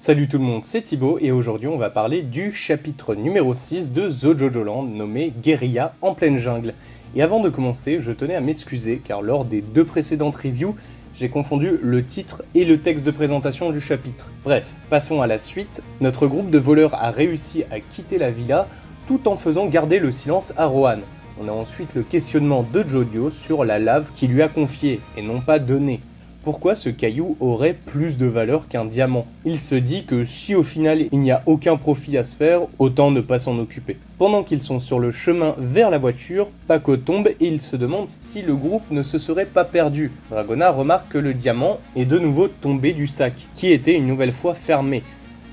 Salut tout le monde, c'est Thibaut et aujourd'hui on va parler du chapitre numéro 6 de The Jojo Land nommé Guérilla en pleine jungle. Et avant de commencer, je tenais à m'excuser car lors des deux précédentes reviews, j'ai confondu le titre et le texte de présentation du chapitre. Bref, passons à la suite. Notre groupe de voleurs a réussi à quitter la villa tout en faisant garder le silence à Rohan. On a ensuite le questionnement de Jodio sur la lave qu'il lui a confiée et non pas donnée. Pourquoi ce caillou aurait plus de valeur qu'un diamant? Il se dit que si au final il n'y a aucun profit à se faire, autant ne pas s'en occuper. Pendant qu'ils sont sur le chemin vers la voiture, Paco tombe et il se demande si le groupe ne se serait pas perdu. Dragona remarque que le diamant est de nouveau tombé du sac, qui était une nouvelle fois fermé,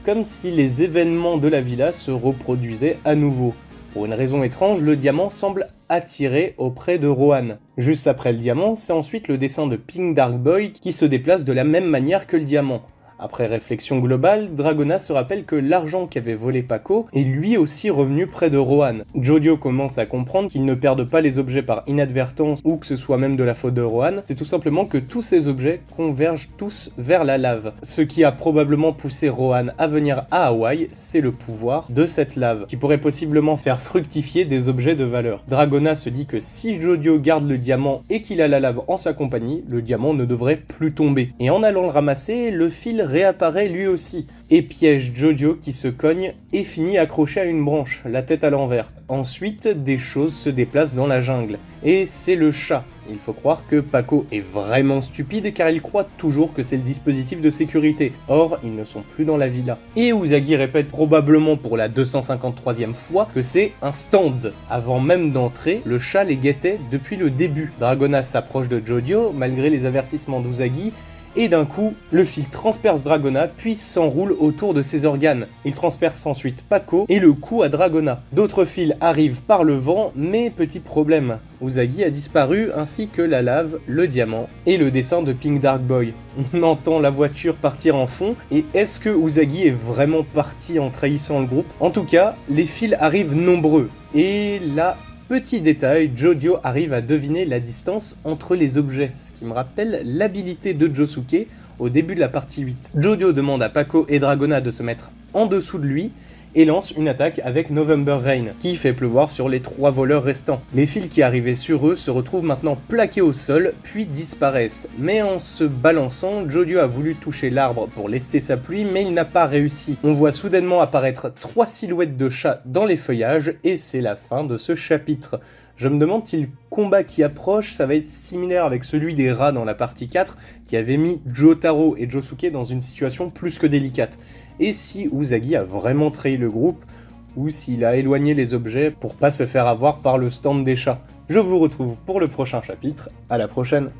comme si les événements de la villa se reproduisaient à nouveau. Pour une raison étrange, le diamant semble attiré auprès de Rohan. Juste après le diamant, c'est ensuite le dessin de Pink Dark Boy qui se déplace de la même manière que le diamant. Après réflexion globale, Dragona se rappelle que l'argent qu'avait volé Paco est lui aussi revenu près de Rohan. Jodio commence à comprendre qu'ils ne perdent pas les objets par inadvertance ou que ce soit même de la faute de Rohan, c'est tout simplement que tous ces objets convergent tous vers la lave. Ce qui a probablement poussé Rohan à venir à Hawaï, c'est le pouvoir de cette lave, qui pourrait possiblement faire fructifier des objets de valeur. Dragona se dit que si Jodio garde le diamant et qu'il a la lave en sa compagnie, le diamant ne devrait plus tomber. Et en allant le ramasser, le fil réapparaît lui aussi, et piège Jodio qui se cogne et finit accroché à une branche, la tête à l'envers. Ensuite, des choses se déplacent dans la jungle, et c'est le chat. Il faut croire que Paco est vraiment stupide car il croit toujours que c'est le dispositif de sécurité. Or, ils ne sont plus dans la villa. Et Usagi répète probablement pour la 253e fois que c'est un stand. Avant même d'entrer, le chat les guettait depuis le début. Dragona s'approche de Jodio malgré les avertissements d'Usagi, et d'un coup, le fil transperce Dragona puis s'enroule autour de ses organes. Il transperce ensuite Paco et le cou à Dragona. D'autres fils arrivent par le vent, mais petit problème. Usagi a disparu ainsi que la lave, le diamant et le dessin de Pink Dark Boy. On entend la voiture partir en fond, et est-ce que Usagi est vraiment parti en trahissant le groupe? En tout cas, les fils arrivent nombreux, et là... Petit détail, Jodio arrive à deviner la distance entre les objets, ce qui me rappelle l'habilité de Josuke au début de la partie 8. Jodio demande à Paco et Dragona de se mettre en dessous de lui et lance une attaque avec November Rain, qui fait pleuvoir sur les 3 voleurs restants. Les fils qui arrivaient sur eux se retrouvent maintenant plaqués au sol, puis disparaissent. Mais en se balançant, Jodio a voulu toucher l'arbre pour lester sa pluie, mais il n'a pas réussi. On voit soudainement apparaître 3 silhouettes de chats dans les feuillages, et c'est la fin de ce chapitre. Je me demande si le combat qui approche, ça va être similaire avec celui des rats dans la partie 4, qui avait mis Jotaro et Josuke dans une situation plus que délicate. Et si Usagi a vraiment trahi le groupe, ou s'il a éloigné les objets pour pas se faire avoir par le stand des chats. Je vous retrouve pour le prochain chapitre, à la prochaine.